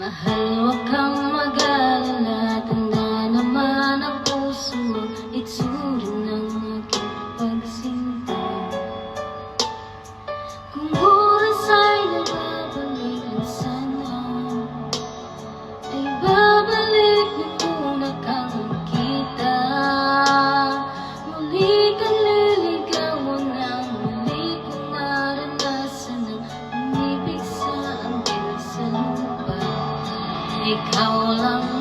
Mahal, huwag kang mag-alala. Tanda naman ang puso mo, itsura ng aking pagsinta. Kung oras ay nababalikan sana, ay babalik na muna kang makita. Muli kang liligawan ng muli kong maranasan ang umibig sa anghel sa lupa. Ikaw lang